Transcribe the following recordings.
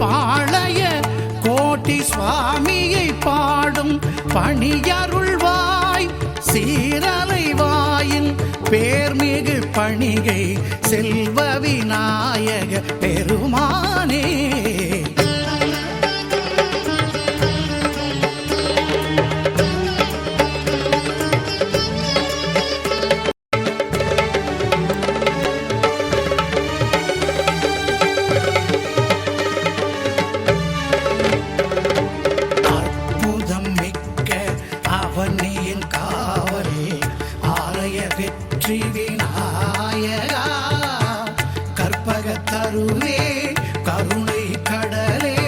பாளைய கோட்டி சுவாமியை பாடும் பணியருள்வாய் சீரலைவாயின் பேர்மிகு பணிகை செல்வ விநாயக பெருமானே. வெற்றி விநாயகா கற்பகத்தருவே கருணை கடலே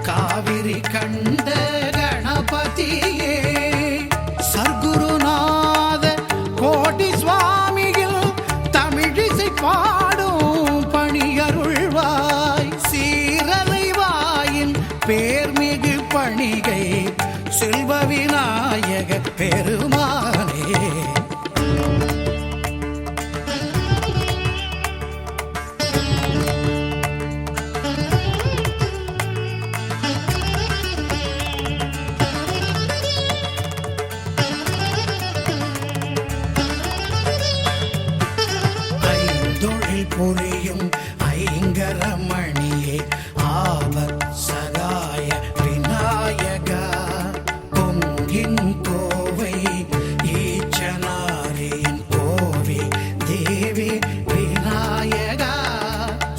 காவிரி கண்ட கணபதியே சர்க்குருநாத கோட்டி சுவாமியில் தமிழிசை பாடும் பணியருள்வாய் சீரலைவாயின் பேர்மிகு பணிகை செல்வ விநாயக பெருமானே. புரியும் ஐங்கரமணியே ஆபத் சகாய விநாயகா பொங்கின் கோவை ஈச்சனாரியின் கோவி தேவி விநாயகா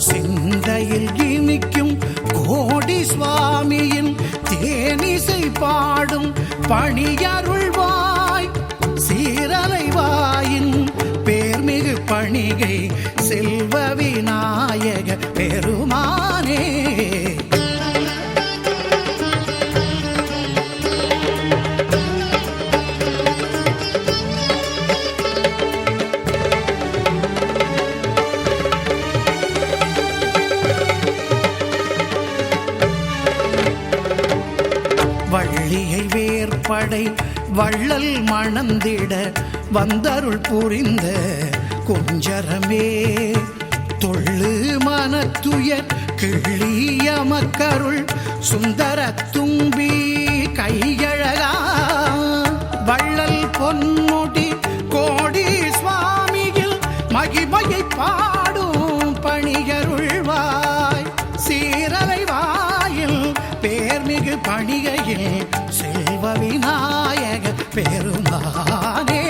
சிந்தையில் இனிக்கும் கோடி சுவாமியின் தேனிசை பாடும் பணியருள்வாய் சீரலைவாயின் பேர்மிகு பணிகை செல்வ விநாயக பெருமானே. வள்ளியை வேற்படை வள்ளல் மணந்திட வந்தருள் புரிந்த குஞ்சரமே தொள்ளு மனத்துயர் கிள்ளிய மக்கருள் சுந்தர தும்பி கையழகா வள்ளல் பொன்முடி கோடி சுவாமியில் மகிமையை பாடும் பணியருள்வாய் சீரலைவாயில் பேர்மிகு பணிகையில் செல்வ விநாயக பெருமானே.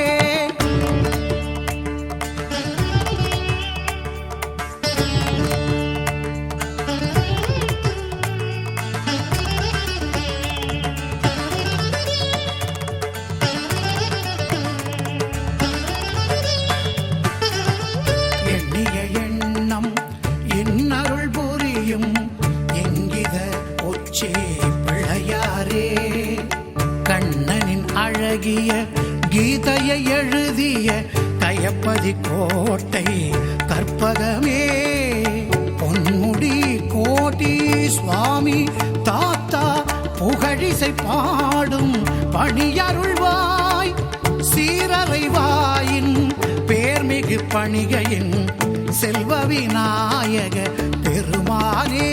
இன்னருள் புரியும் எங்கித உச்சி பிள்ளையாரே கண்ணனின் அழகிய கீதையை எழுதிய கயப்பதி கோட்டை கற்பகமே பொன்முடி கோட்டி சுவாமி தாத்தா புகழிசை பாடும் பணியருள்வாய் சீரலைவாயின் பேர்மிகு பணிகையின் செல்வ விநாயக பெருமானே.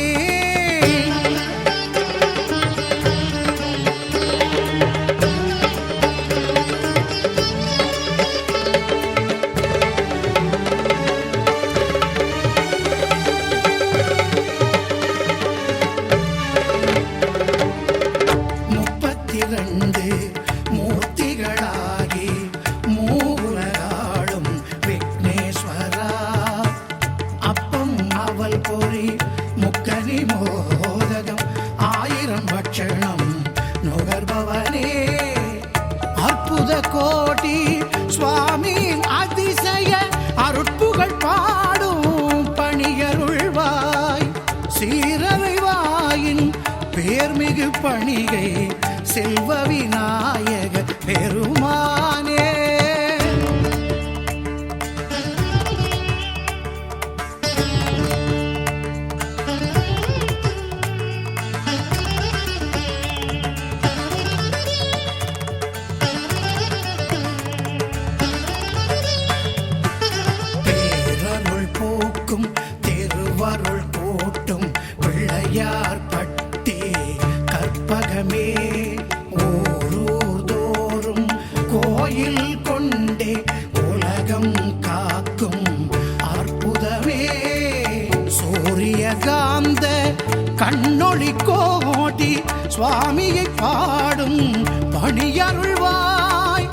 முப்பத்திரண்டு மூர்த்திகளாகி மூலகாடும் விக்னேஸ்வரா அப்பம் அவல் பொறி முக்கனி மோதகம் 1000 பட்சணம் நுகர்பவனே அற்புத கோட்டி சுவாமி அதிசய அருட்புகழ் பாடும் பணியருள்வாய் சீரலைவாயின் பேர்மிகு பணிகை செல்வ விநாயக பெருமானே. பேரருள் போக்கும் திருவருள் கூட்டும் பிள்ளையார் கண்ணொளி கோடி சுவாமியை பாடும் பணியருள்வாய்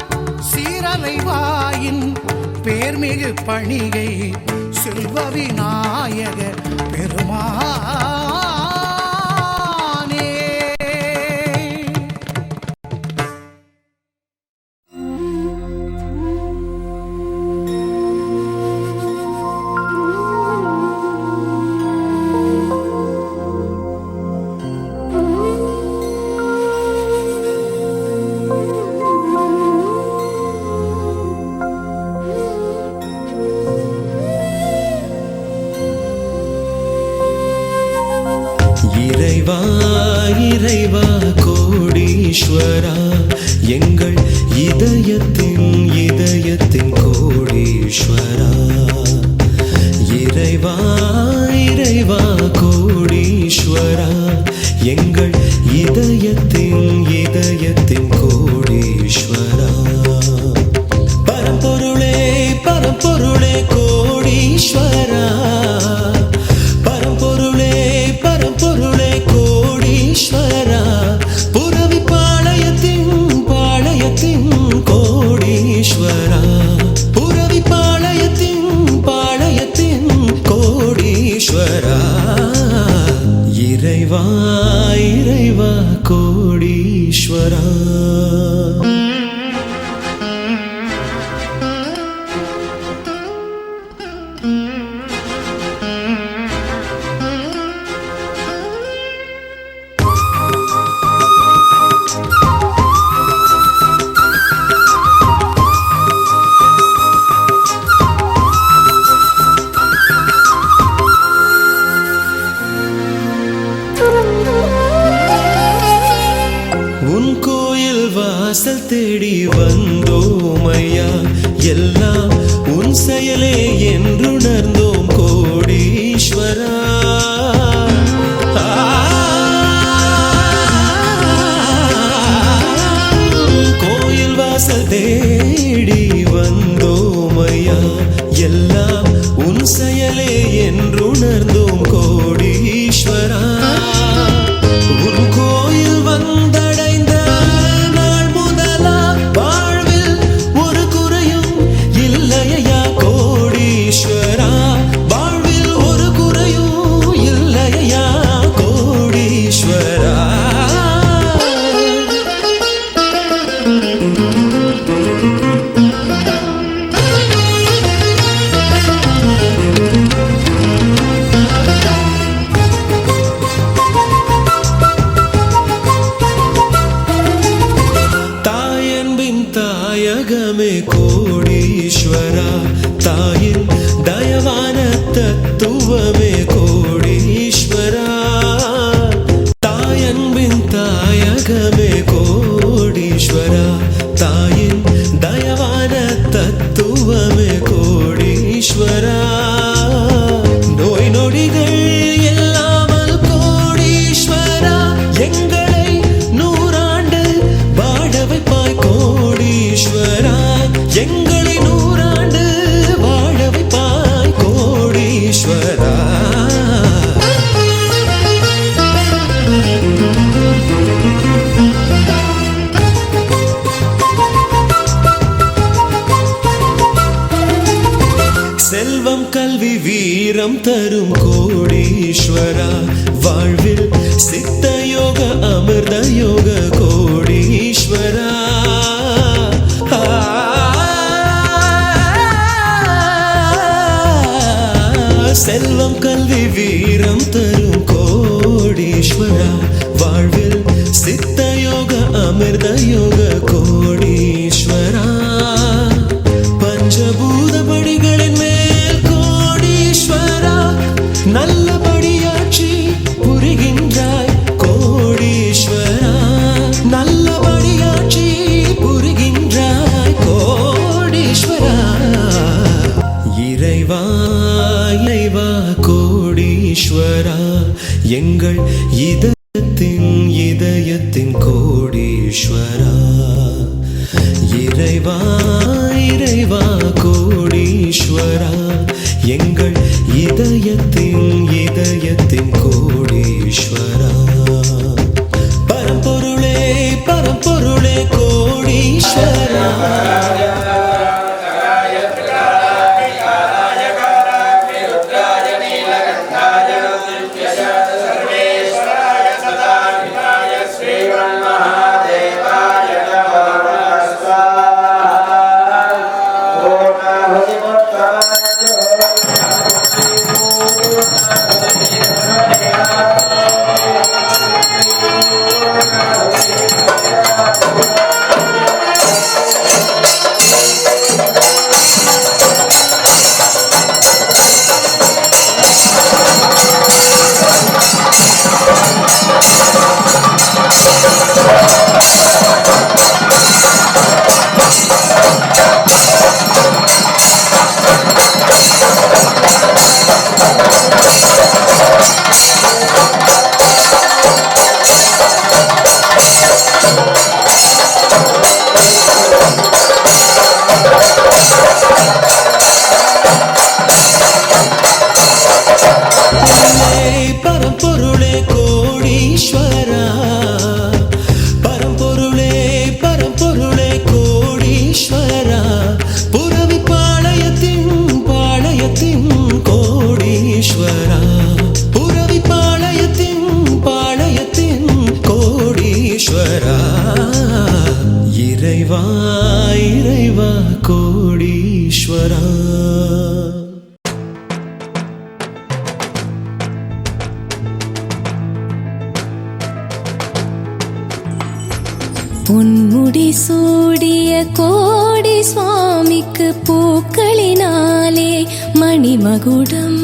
சீரலைவாயின் பேர்மிகு பணிகை செல்வ விநாயக பெருமானே. இறைவா இறைவா கோடீஸ்வரா எங்கள் இதயத்தின் கோடீஸ்வரா. இறைவா இறைவா கோடீஸ்வரா எங்கள் இதயத்தின் கோடீஸ்வரா. பரம்பொருளே பரம்பொருளே கோடீஸ்வரா. பரம்பொருளே பரம்பொருளே கோடீஸ்வரா. புரவி பாளையத்தின் கோடீஸ்வரா. புரவி பாளையத்தின் கோடீஸ்வரா. இறைவா இறைவா கோடீஸ்வரா. உன் கோயில் வாசல் தேடி வந்தோமையா. எல்லாம் உன் செயலே என்றுணர்ந்தோம் கோடீஸ்வரா. கோயில் வாசல் தேடி வந்தோமையா. எல்லாம் உன் செயலே என்றுணர்ந்தோம் கோடீஸ்வரா. உன் கோயில் வந்தடைந்த நாள் முதலா வாழ்வில் ஒரு குறையும் இல்லையா கோடீஸ்வரா. வாழ்வில் ஒரு குறையும் இல்லையா கோடீஸ்வரா. தாயகமே கோடீஸ்வரா. தாயின் தயவான தத்துவமே கோடீஸ்வரா. தாயன்பின் தாயகமே கோடீஸ்வரா. தாயின் தயவான தத்துவமே கோடீஸ்வரா. நோய் நொடிகள் இல்லாமல் கோடீஸ்வரா எங்களை நூறாண்டு வாழ வைப்பாய் கோடீஸ்வரா. எங்களை நூறாண்டு வாழ வைப்பாய் கோடீஸ்வரா. செல்வம் கல்வி வீரம் தரும் கோடீஸ்வரா. வாழ்வில் சித்த யோக அமிர்த யோக கோடீஸ்வரா. செல்வம் கல்வி வீரம் தரும் கோடீஸ்வரா. வாழ்வில் சித்த யோக அமிர்த யோக கோடீஸ்வரா. பஞ்சபூத படிகளின் மேல் கோடீஸ்வரா நல்லபடியாட்சி புரிகின்றாய் கோடீஸ்வரா. நல்லபடியாட்சி புரிகின்றாய் கோடீஸ்வரா. இறைவா இறைவா கோடீஸ்வரா எங்கள் இதயத்தின் கோடீஸ்வரா. இறைவா இறைவா கோடீஸ்வரா எங்கள் இதயத்தின் கோடீஸ்வரா. பொன்முடி சூடிய கோடி சுவாமிக்கு பூக்களினாலே மணிமகுடம்.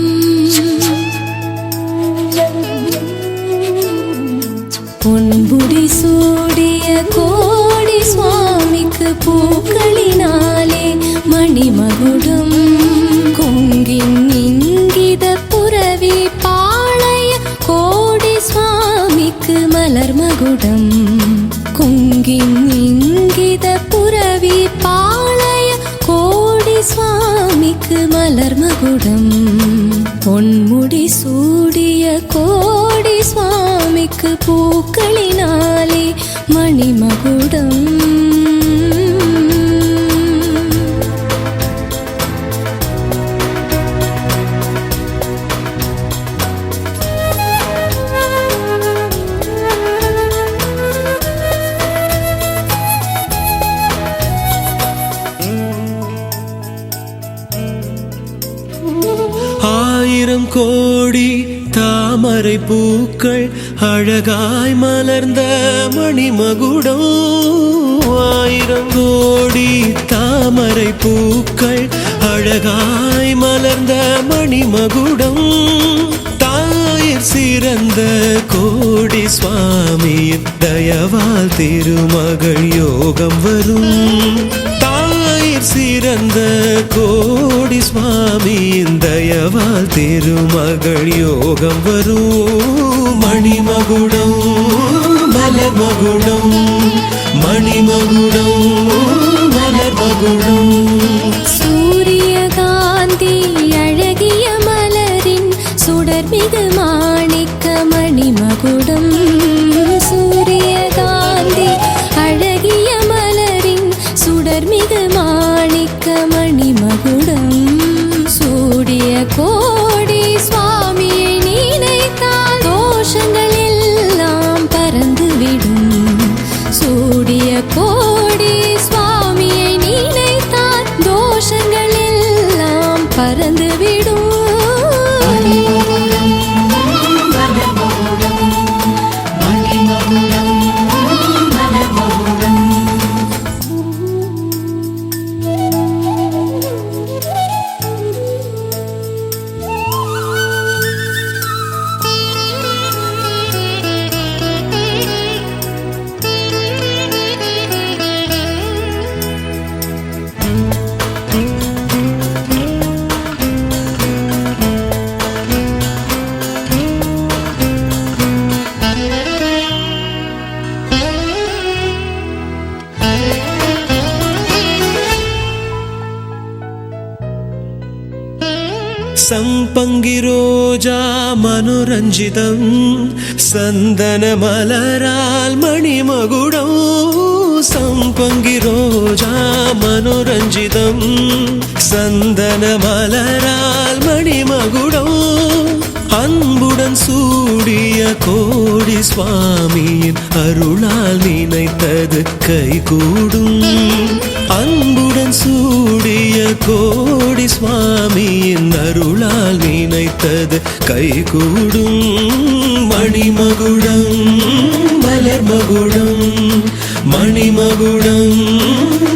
பொன்முடி சூடிய கோடி சுவாமிக்கு பூக்களினாலே மணிமகுடம். கொங்கின் இங்கித புரவி பாளைய கோடி சுவாமிக்கு மலர் மகுடம். கொங்கின் இங்கித புரவி பாளைய கோடி சுவாமிக்கு மலர் மகுடம். பொன்முடி சூடிய கோடி சுவாமிக்கு பூக்களினாலே மணிமகுடம். ஆயிரம் கோடி தாமரை பூக்கள் அழகாய் மலர்ந்த மணிமகுடம். ஆயிரம் கோடி தாமரை பூக்கள் அழகாய் மலர்ந்த மணிமகுடம். தாயிற் சிறந்த கோடி சுவாமியின் தயவால் திருமகள் யோகம் வரும். தாயிற் சிறந்த கோடி சுவாமியின் தயவால் திருமகள் யோகம் வரும். மணிமகுடம் மலர் மகுடம். மணிமகுடம் மலர் மகுடம். சூரியகாந்தி அழகிய மலரின் சுடர்மிகு மாணிக்க மணிமகுடம். சூரியகாந்தி அழகிய மலரின் சுடர்மிகு மாணிக்க மணிமகுடம். சூடிய கோடி சுவாமியை நினைத்தால் தோஷங்கள் எல்லாம் பறந்துவிடும். சூடிய கோடி சுவாமியை நினைத்தால் தோஷங்கள் எல்லாம் பறந்துவிடும். சம்பங்கிரோஜா மனோரஞ்சிதம் சந்தன மலரால் மணிமகுடம். சம்பங்கிரோஜா மனோரஞ்சிதம் சந்தன மலரால் மணிமகுடம். அன்புடன் சூடிய கோடி சுவாமியின் அருளால் நினைத்தது கைகூடும். அன்புடன் சூடிய கோடி சுவாமியின் அருளால் நினைத்தது கைகூடும். மணிமகுடம் மலர் மகுடம். மணிமகுடம்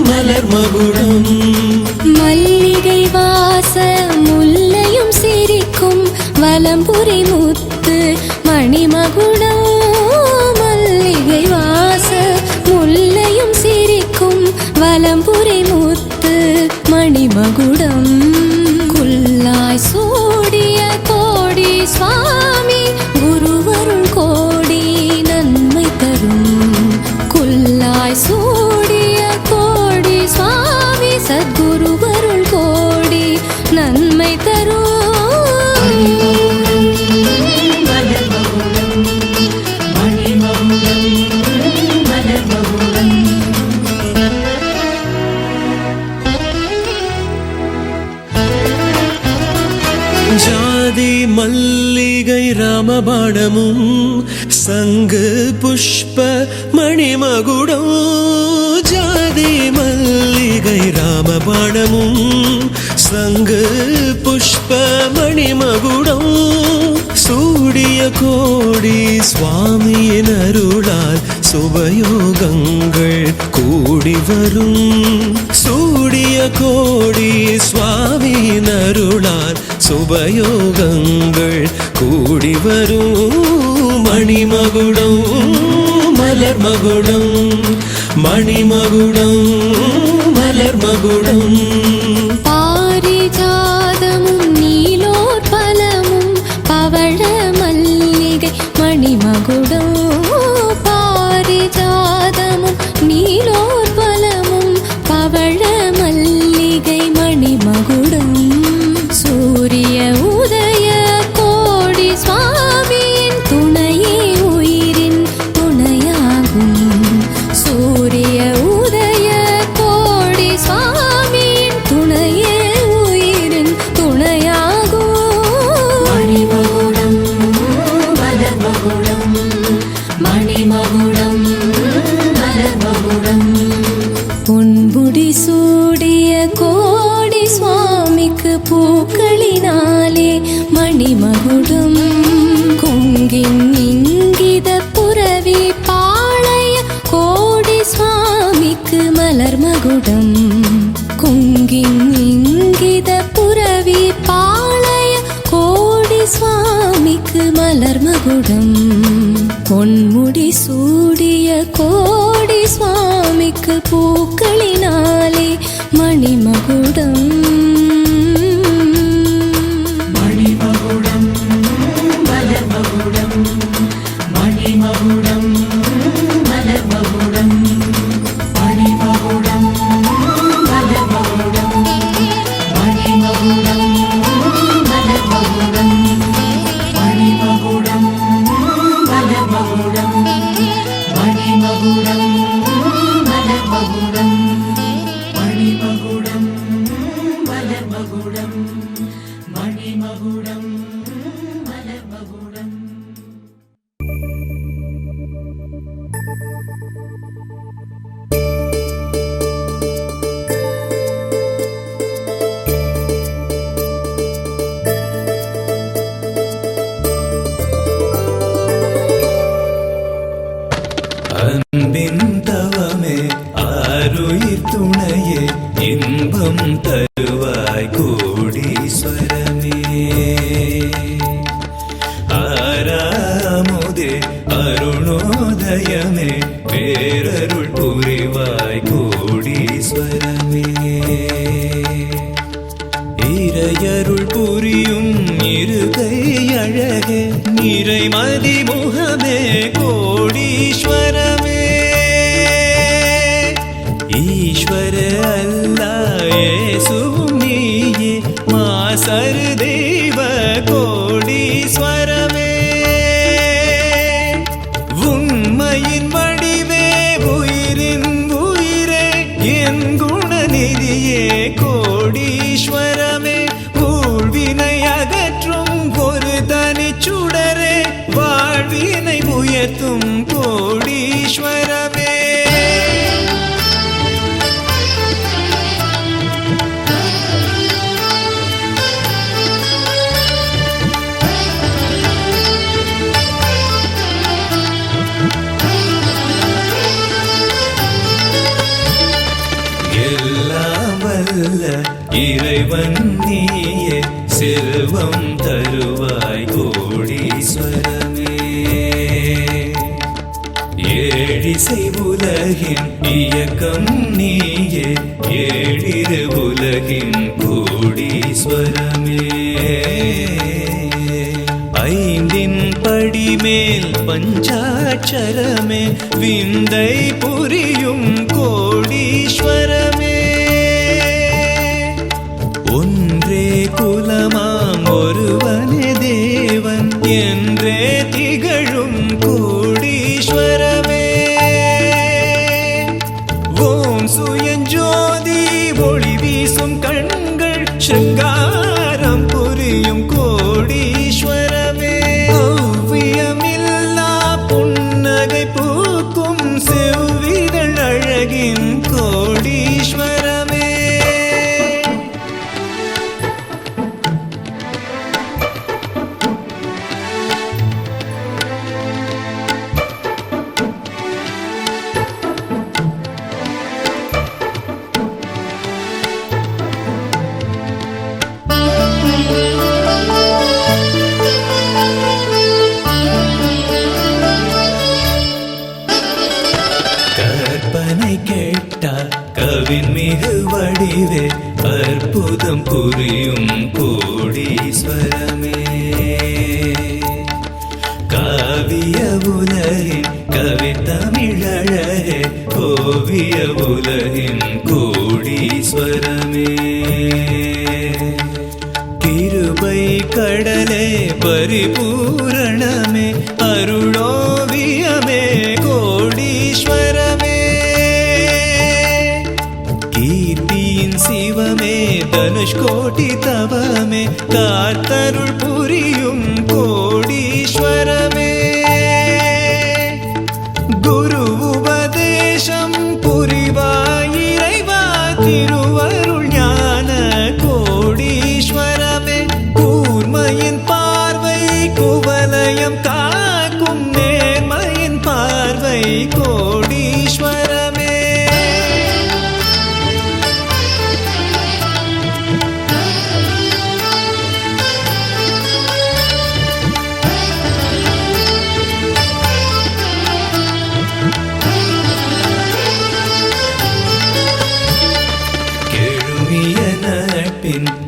மலர் மகுடம். மல்லிகை வாச முல்லையும் சிரிக்கும் வலம்புரி முத்து மணிமகுடம். மல்லிகை வாச முல்லையும் சிரிக்கும் வலம்புரி முத்து மணிமகுடம். குல்லாய் சூடிய கோடி சுவாமி குருவருள் கோடி நன்மை தரும். குல்லாய் சூடிய கோடி சுவாமி சத்குருவருள் கோடி நன்மை தரும். ஜாதி மல்லிகை ராமபாணமும் சங்கு புஷ்ப மணிமகுடம். ஜாதி மல்லிகை ராமபாணமும் சங்கு புஷ்ப மணிமகுடம். சூடிய கோடி சுவாமியின் அருளால் சுபயோகங்கள் கூடி வரும். சூடிய கோடி சுவாமி நருளால் சுபயோகங்கள் கூடி வரும். மணிமகுடம் மலர் மகுடம், மணிமகுடம் மலர் மகுடம். பாரிஜாதமும் நீலோர் பலமும் பவழ மல்லிகை மணிமகுடம். பாரிஜாதமும் நீலோர் பலமும் பவழ மல்லிகை மணிமகுடம். சூரிய உதய கோடி சுவாமியின் துணையே உயிரின் துணையாகும். சூரிய உதய கோடி சுவாமியின் துணையே உயிரின் துணையாகும். மணிமகுடம் மலர் மகுடம், மணிமகுடம் மலர் மகுடம். பொன்முடி சூடிய கோடி சுவாமிக்கு பூக்களினாலே மணிமகுடம். கொங்கின் இங்கித புரவி பாளைய கோடி சுவாமிக்கு மலர் மகுடம். கொங்கின் இங்கித புரவி பாளைய கோடி சுவாமிக்கு மலர் மகுடம். பொன்முடி சூடிய கோடி சுவாமிக்கு பூக்களினாலே மணிமகுடம். மணிமகுடம் மலர் மகுடம், மணிமகுடம் மலர் மகுடம், மணிமகுடம் மலர் மகுடம், மணிமகுடம் மலர் மகுடம், மணிமகுடம் மலர் மகுடம், மணிமகுடம் மலர் மகுடம், மணிமகுடம் மலர் மகுடம், மணிமகுடம் மலர் மகுடம். அன்பின் தவமே ஆருயிர் துணையே இன்பம் தருவாய் கோடீஸ்வரமே. ஆராமுதே அருணோதயமே பேரருள் புரிவாய் கோடீஸ்வரமே. இறையருள் புரியும் இருகை அழகே நிறைமதி முகமே கோடீஸ்வரமே. ஈஸ்வர அல்லாஹ் இயேசுவும் நீயே மாசரு தெய்வ கோடீஸ்வரமே. உண்மையின் வடிவே உயிரின் உயிரே என் குணநிதியே கோடீஸ்வரமே. ஊழ்வினை அகற்றும் ஒரு தனிச்சுடரே வாழ்வினை உயர்த்தும் கோடீஸ்வரமே. எல்லாம் வல்ல இறைவன் நீயே செல்வம் தருவாய் கோடீஸ்வரமே. ஏழிசை உலகின் இயக்கம் நீயே ஏழிரு உலகின் கோடீஸ்வரமே. ஐந்தின் படிமேல் பஞ்சாட்சரமே விந்தை புரியும் கோடீஸ்வரமே. ஒன்றே குலமாம் ஒருவனே தேவன் என்றே திகழும் கோடீஸ்வரமே. ஓம் சுயஞ்சோதி ஒளி வீசும் கண்கள் சிங்காரம் புரியும் கோடீஸ்வரமே. ஓவியமில்லா புன்னகை பூக்கும் செவ்விதழ் அழகின் கோடீஸ்வரமே. அளவின் மிகு வடிவே அற்புதம் புரியும் கோடீஸ்வரமே காவிய உலகின் கவித்தமிழழகே கோவிய உலகின் கோடீஸ்வரமே கிருபை கடலே பரிபூரணமே அருளோவியமே கோடீஸ்வரமே கீர்த்தியின் சிவமே தனுஷ்கோட்டி தவமே காத்தருள் புரியும் கோடீஸ்வரமே குரு உபதேசம் புரிவாயிரைவா திருவருள் ஞான கோடீஸ்வரமே கூர்மையின் பார்வை குவலயம் காக்கும் நேர்மையின் பார்வை கோடீஸ்வரமே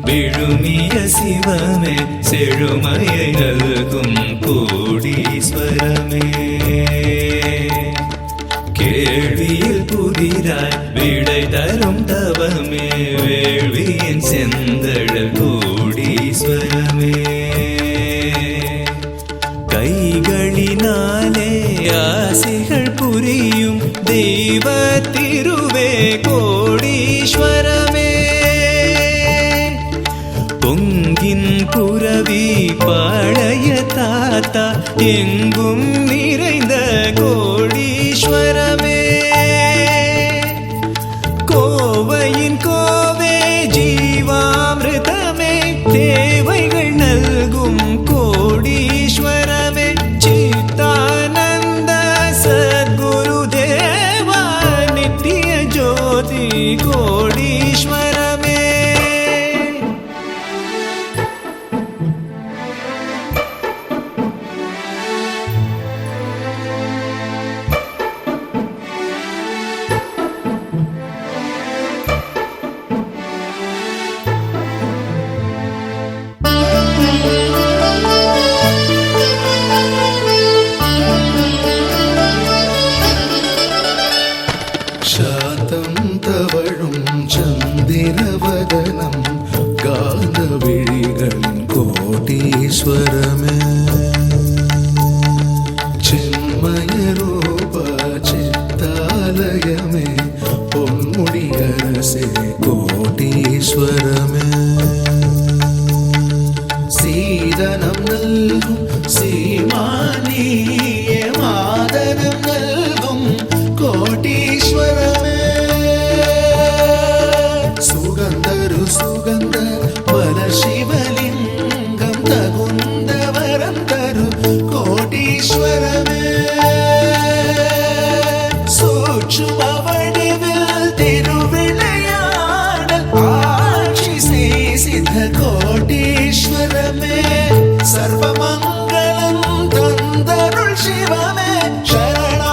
விழுமிய சிவமே செழுமையை நல்கும் கோடீஸ்வரமே கேள்வியில் புதிராய் விடை தரும் தவமே வேள்வியின் செந்தழல் கோடீஸ்வரமே கைகளினாலே ஆசைகள் புரியும் தெய்வ திருவே கோடீஸ்வரமே பொங்கின் புரவி பாளைய தாத்தா எங்கும் நிறைந்த கோடீஸ்வரமே கோவையின் கோவே ஜீவாமிருதமே தேவைகள் நல்கும் கோடீஸ்வரமே சித்தானந்த சத்குரு தேவா நித்திய ஜோதி கோடீஸ்வரமே ശാന്തം തവഴും ചന്ദിരവദനം ഗാനവിഴികളിൻ കോടീശ്വരമേ ചിന്മയരൂപ ചിത്താലയമേ പൊന്മുടിയരസേ കോടീശ്വരമേ സീതനം നൽകും സീമാനീയ മാദനം നൽകും കോടീശ്വരമേ സുഗന്ധരു സുഗന്ധ വര ശിവലിംഗം തകുന്തവരം തരു കോടീശ്വരമേ സൂക്ഷ്മ വടിവിൽ തിരുവിളയാടൽ ആക്ഷി സിദ്ധ കോടീശ്വരമേ സർവമംഗളം തന്തരുൾ ശിവമേ ശരണാ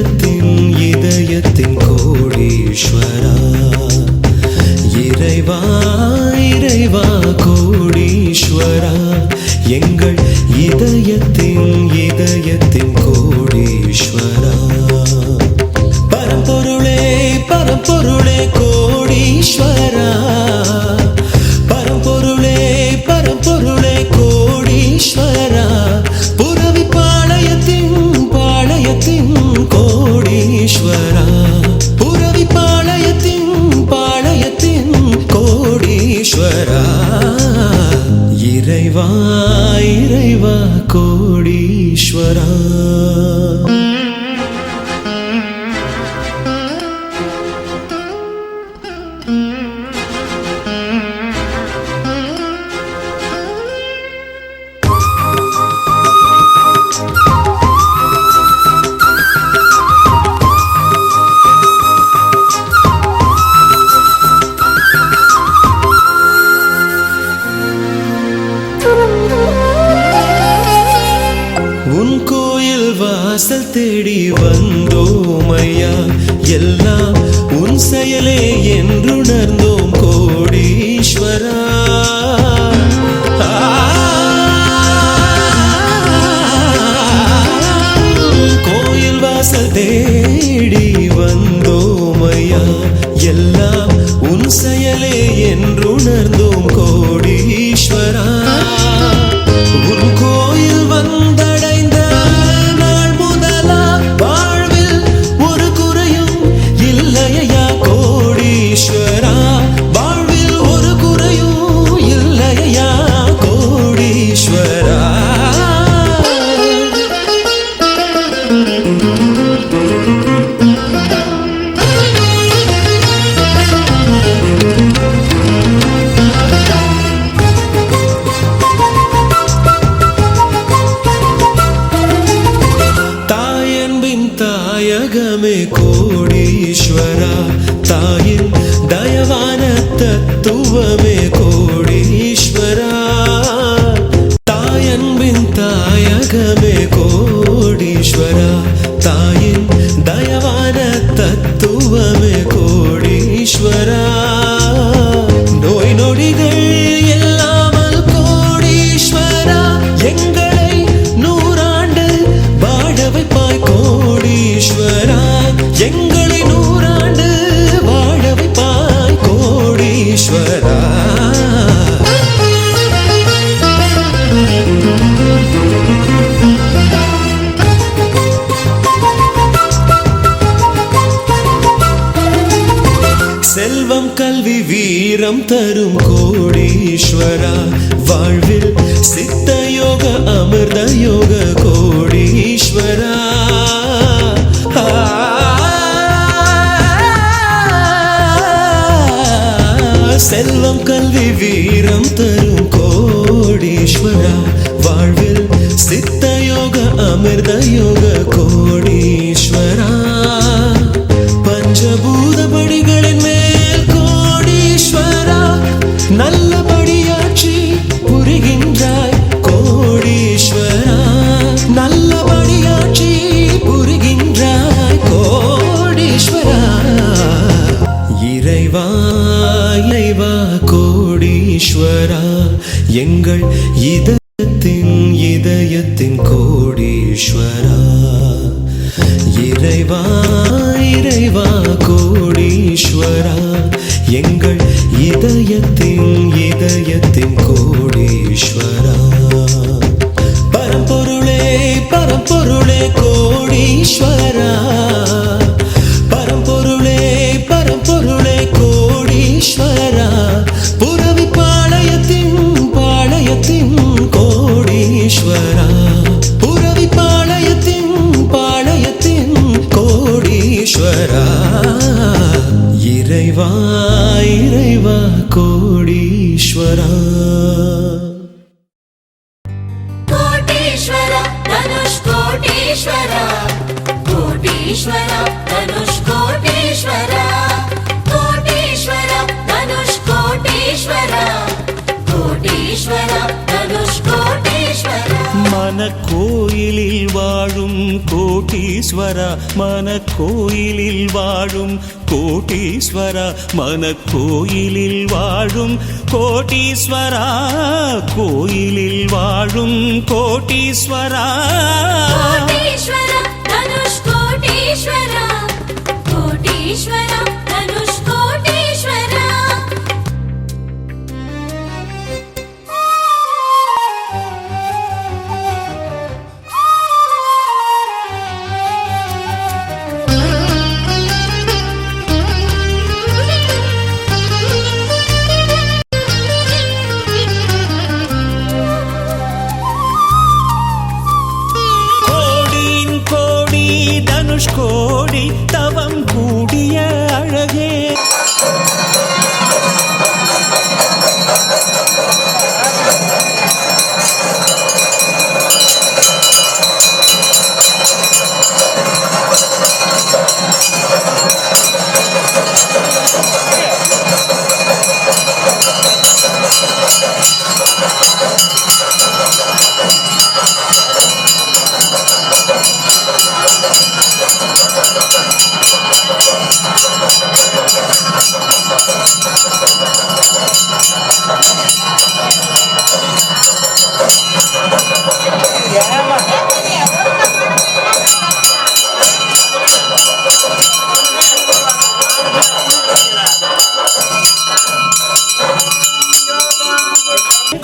இதயத்தின் இதயத்தின் கோடீஸ்வரா இறைவா இறைவா கோடீஸ்வரா எங்கள் இதயத்தின் இதயத்தின் கோடீஸ்வரா பரம்பொருளே பரம்பொருளே கோடீஸ்வரா பரம்பொருளே பரம்பொருளே கோடீஸ்வரா புரவி பாளையத்தின் பாளையத்தின் கோடீஸ்வரா புரவி பாளையத்தின் பாளையத்தின் கோடீஸ்வரா இறைவா இறைவா கோடீஸ்வரா உன் கோயில் வாசல் தேடி வந்தோமையா எல்லாம் உன் செயலே என்றுணர்ந்தோம் கோடீஸ்வரா கோயில் வாசல் தேடி வந்தோமையா எல்லாம் உன் செயலே என்றுணர்ந்தோம் கோடீஸ்வரா உன் கோயில் வந்தடைந்த நாள் முதலா வாழ்வில் ஒரு குறையும் இல்லையா கோடீஸ்வரா வாழ்வில் ஒரு குறையும் இல்லையா கோடீஸ்வரா தாயகமே கோடீஸ்வரா தாயின் தயவான தத்துவமே கோடீஸ்வரா தாயன்பின் தாயகமே கோடீஸ்வரா தாயின் தயவான தத்துவமே கோடீஸ்வரா நோய் நொடிகள் இல்லாமல் கோடீஸ்வரா எங்களை நூறாண்டு வாழ வைப்பாய் கோடீஸ்வரா எங்களை நூறாண்டு வாழ வைப்பாய் கோடீஸ்வரா செல்வம் கல்வி வீரம் தரும் கோடீஸ்வரா வாழ்வில் சித்த யோக அமிர்த யோக கோடீஸ்வரா செல்வம் கல்வி வீரம் தரும் கோடீஸ்வரா வாழ்வில் சித்த யோக அமிர்த யோக கோடீஸ்வரா பஞ்சபூத படிகளின் மேல் கோடீஸ்வரா நல்லபடியாட்சி புரிகின்றாய் கோடீஸ்வரா நல்லபடியாட்சி புரிகின்றாய் கோடீஸ்வரா இறைவா இறைவா கோடீஸ்வரா எங்கள் இதயத்தின் இதயத்தின் கோடீஸ்வரா இறைவா இறைவா கோடீஸ்வரா எங்கள் இதயத்தின் இதயத்தின் கோடீஸ்வரா பரம்பொருளே பரம்பொருளே கோடீஸ்வரா பரம்பொருளே பரம்பொருளே கோடீஸ்வரா புரவி பாளையத்தின் பாளையத்தின் கோடீஸ்வரா புரவி பாளையத்தின் பாளையத்தின் கோடீஸ்வரா இறைவா இறைவா கோடீஸ்வரா कोटीश्वरा धनुष कोटीश्वरा कोटीश्वरा धनुष कोटीश्वरा कोटीश्वरा धनुष कोटीश्वरा कोटीश्वरा धनुष कोटीश्वरा மனக்கோயிலில் வாழும் கோட்டீஸ்வரா, மனக்கோயிலில் வாழும் கோட்டீஸ்வரா, மனக்கோயிலில் வாழும் கோட்டீஸ்வரா, கோயிலில் வாழும் கோட்டீஸ்வரா. கோட்டீஸ்வரா தனுஷ் கோட்டீஸ்வரா, கோட்டீஸ்வரா தனுஷ் கோட்டீஸ்வரா. கோடியின் கோடி தனுஷ் கோடி தவம் கூடிய அழகே.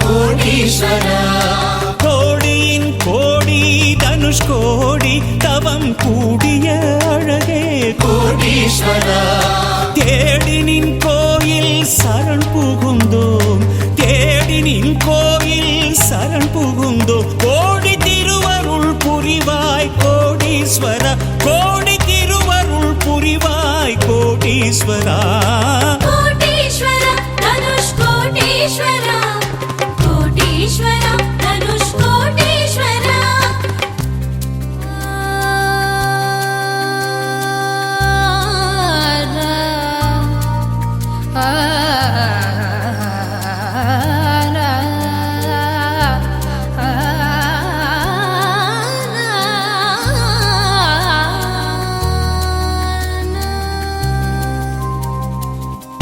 கோடீஸ்வரா கோடியின் கோடி தனுஷ் கோடி தவம் கூடிய அழகே. கோடீஸ்வரா தேடினின் கோயில் சரண் புகுந்தோம், தேடினின் கோயில் சரண் புகுந்தோம். கோடி திருவருள் புரிவாய் கோடீஸ்வரா, கோடி திருவருள் புரிவாய் கோடீஸ்வரா. கோட்டீஸ்வரா தனுஷ் கோட்டீஸ்வரா, கோட்டீஸ்வரா தனுஷ் கோட்டீஸ்வரா.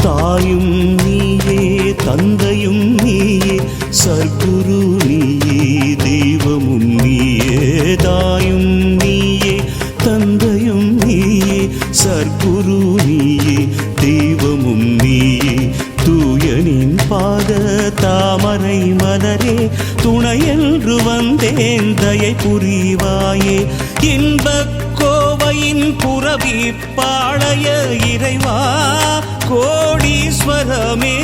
தாயும் நீயே தந்தையும் நீயே சர்க்குரு நீயே தெய்வமும் நீயே. தாயும் நீயே தந்தையும் நீயே சர்க்குரு நீயே தெய்வமும் நீயே. தூயனின் பாத தாமரை மலரே துணையென்று வந்தேன் தயை புரிவாயே. இன்பக் கோவையின் புரவி பாளைய இறைவா கோடீஸ்வரமே.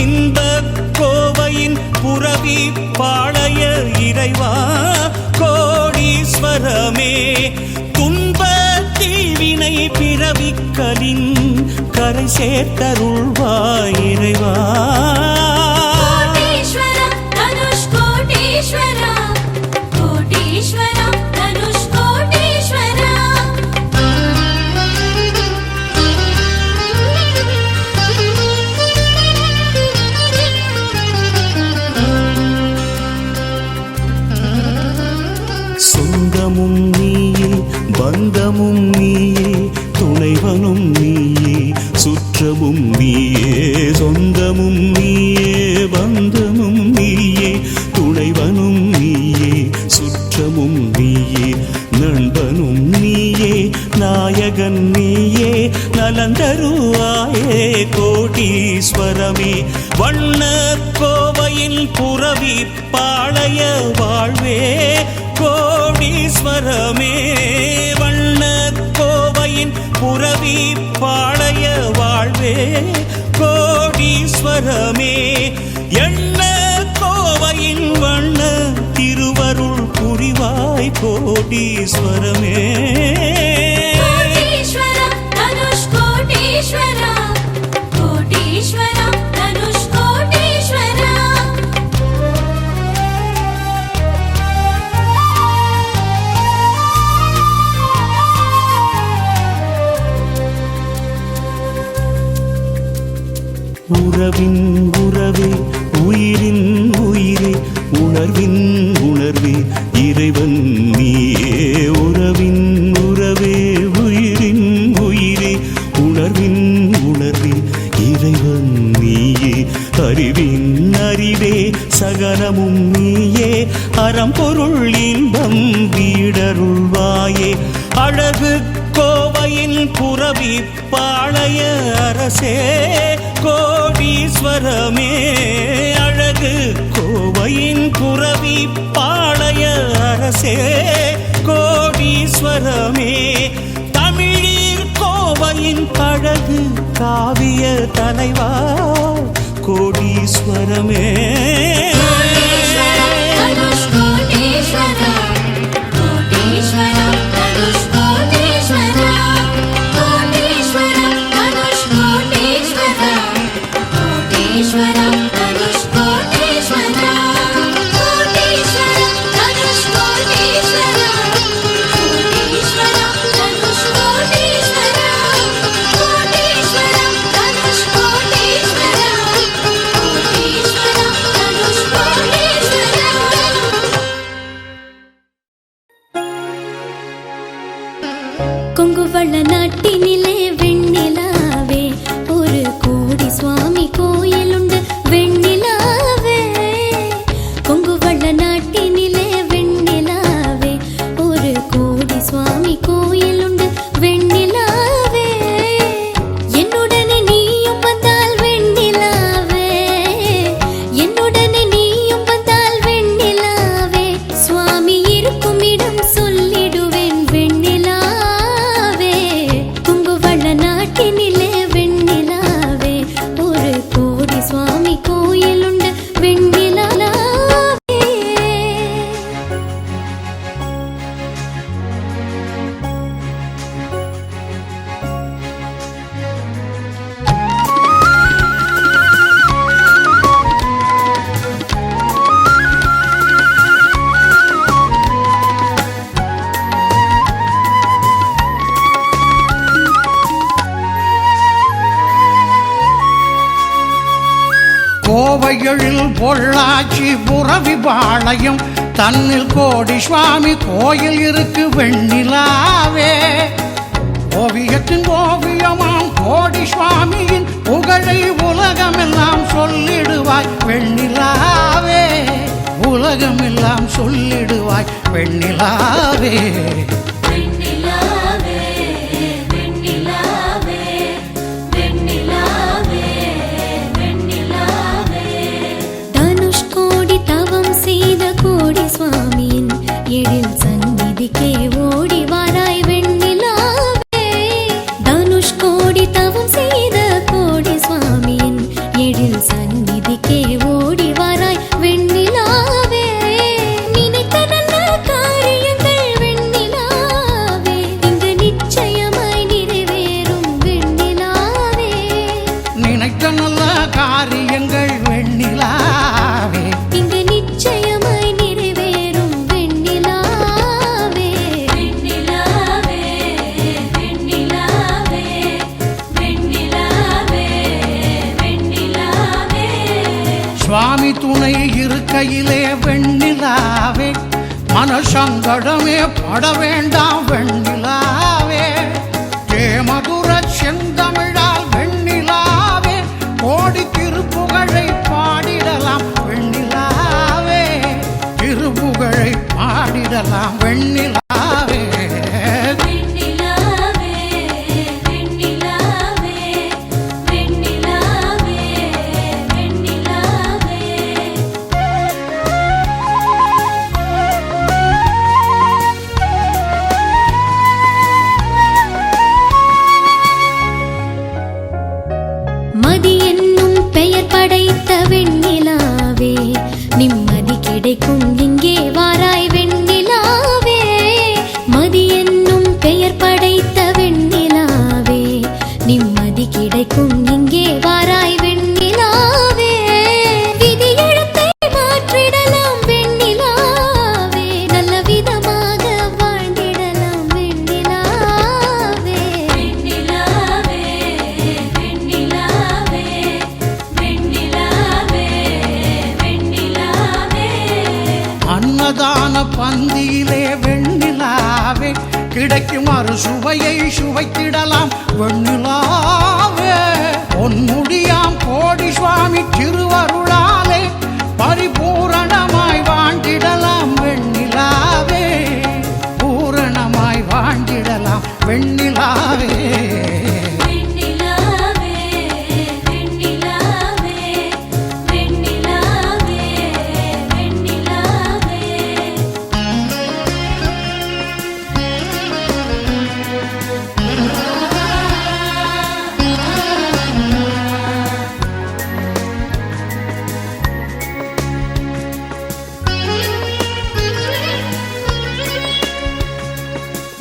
இன்பக் கோவையின் புரவி பாளைய இறைவா கோடீஸ்வரமே. துன்ப தீவினை பிறவிக்கலின் கரை சேர்த்தருள்வாய் இறைவா. கோட்டீஸ்வரா தனுஷ் கோட்டீஸ்வரா, கோட்டீஸ்வரா தனுஷ் கோட்டீஸ்வரா. சொந்தமும் நீயே பந்தமும் நீயே துணைவனும் நீயே சுற்றமும் நீயே. சொந்தமும் நீயே பந்தமும் நீயே துணைவனும் நீயே சுற்றமும் நீயே. நண்பனும் நீயே நாயகன் நீயே நலந்தருவாயே கோடீஸ்வரமே. வண்ண கோவையில் புரவி பாளைய வாழ்வே கோடீஸ்வரமே. வண்ண கோவையின் புரவி பாளைய வாழ்வே கோடீஸ்வரமே. எண்ண கோவையின் வண்ண திருவருள் புரிவாய் கோடீஸ்வரமே. கோட்டீஸ்வரா தனுஷ் கோட்டீஸ்வரா, கோட்டீஸ்வரா தனுஷ் கோட்டீஸ்வரா. உறவின் உறவே உயிரின் உயிரே உணர்வின் உணர்வே இறைவன் நீயே உறவின் உறவே உயிரின் உயிரே உணர்வின் உணர்வே இறைவன் நீயே அறிவின் அறிவே சகலமும் நீயே அறம்பொருள் இன்பம் வீடருள்வாயே அழகு கோவையின் புரவி பாளைய அரசே கோடீஸ்வரமே அழகு கோவையின் புரவி பாளைய அரசே கோடீஸ்வரமே தமிழீர் கோவையின் அழகு காவிய தலைவா கோடீஸ்வரமே கொங்குவள நாட்டினிலே வெண்ணிலாவே ஒரு கோடி சுவாமி கோயிலுண்டு வெண்ணிலாவே கொங்குவள நாட்டினிலே வெண்ணிலாவே ஒரு கோடி சுவாமி கோயிலுண்டு வெண்ணிலாவே என்னுடனே நீயும் வந்தால் வெண்ணிலாவே என்னுடனே நீயும் வந்தால் வெண்ணிலாவே சுவாமி இருக்கும் இடம் சொல்லிடுவேன் வெண்ணிலா நாட்டினிலே வெண்ணிலாவே ஒரு கோடி சுவாமி கோயிலுண்டு வெண்ணிலாவே கோவையில் பொள்ளாச்சி புறவிபாளையம் தன்னில் கோடி சுவாமி கோயில் இருக்கு வெண்ணிலாவே ஓவியத்தின் ஓவியமாம் கோடி சுவாமியின் புகழை உலகமெல்லாம் சொல்லிடுவாய் வெண்ணிலாவே உலகமெல்லாம் சொல்லிடுவாய் வெண்ணிலாவே சுவாமியின் எழில் சந்நிதிக்கே ஓடி வாராய் வெண்ணிலாவே தனுஷ் கோடி தவம் செய்த கோடி சுவாமியின் எழில் சந்நிதிக்கே ஓடி வாராய் வெண்ணிலாவே நினைத்த நல்ல காரியங்கள் வெண்ணிலாவே இங்கு நிச்சயமாய் நிறைவேறும் வெண்ணிலாவே நினைத்த நல்ல காரியங்கள் வெண்ணிலாவே இங்கு நிச்சயமாய் சுவாமி துணை இருக்கையிலே வெண்ணிலாவே மனசங்கடமே பட வேண்டாம் வெண்ணிலாவே மதுர செந்தமிழால் வெண்ணிலாவே கோடி திருப்புகழை பாடிடலாம் வெண்ணிலாவே திருப்புகழை பாடிடலாம் வெண்ணிலாவே கிடைக்கும் அறுசுவையை சுவைத்திடலாம் வெண்ணிலாவே. பொன்முடியாம் கோடி சுவாமி திருவருளாலே பரிபூரணமாய் வாழ்ந்திடலாம் வெண்ணிலாவே. பூரணமாய் வாழ்ந்திடலாம் வெண்ணிலாவே.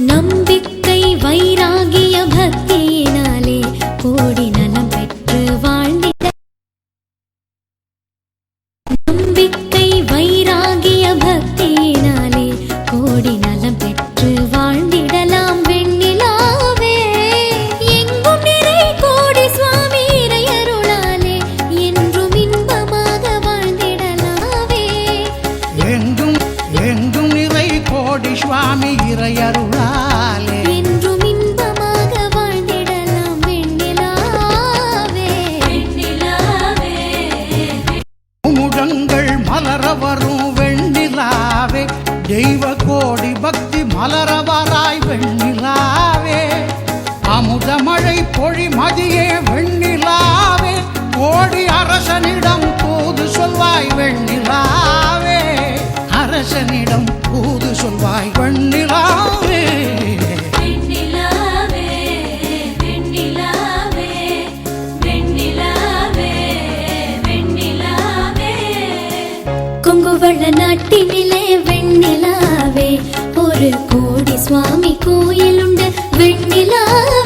நம்பிக்கை வைராகிய பக்தியினாலே கோடி நலம் பெற்று வாழ்ந்திட. நம்பிக்கை வைராகிய பக்தியினாலே கோடி நலம் பெற்று வாழ்ந்திடலாம் வெண்ணிலாவே. எங்கும் நிறை கோடி சுவாமி இறையருளாலே என்றும் இன்பமாக வாழ்ந்திடலாவே. எங்கும் எங்கும் நிறை கோடி சுவாமி இறையருளாலே என்றும் இன்பமாக வாழ்ந்திடலாம் வெண்ணிலாவே. முடங்கள் மலர வரும் வெண்ணிலாவே. தெய்வ கோடி பக்தி மலரவராய் வெண்ணிலாவே. அமுதமழை பொழி மதியே வெண்ணிலாவே. கோடி அரசனிடம் தூது சொல்வாய் வெண்ணிலாவே. அரசனிடம் தூது சொல்வாய் வெண்ணிலாவே. கொங்குவள நாட்டினிலே வெண்ணிலாவே. ஒரு கோடி சுவாமி கோயில் உண்டு வெண்ணிலாவே.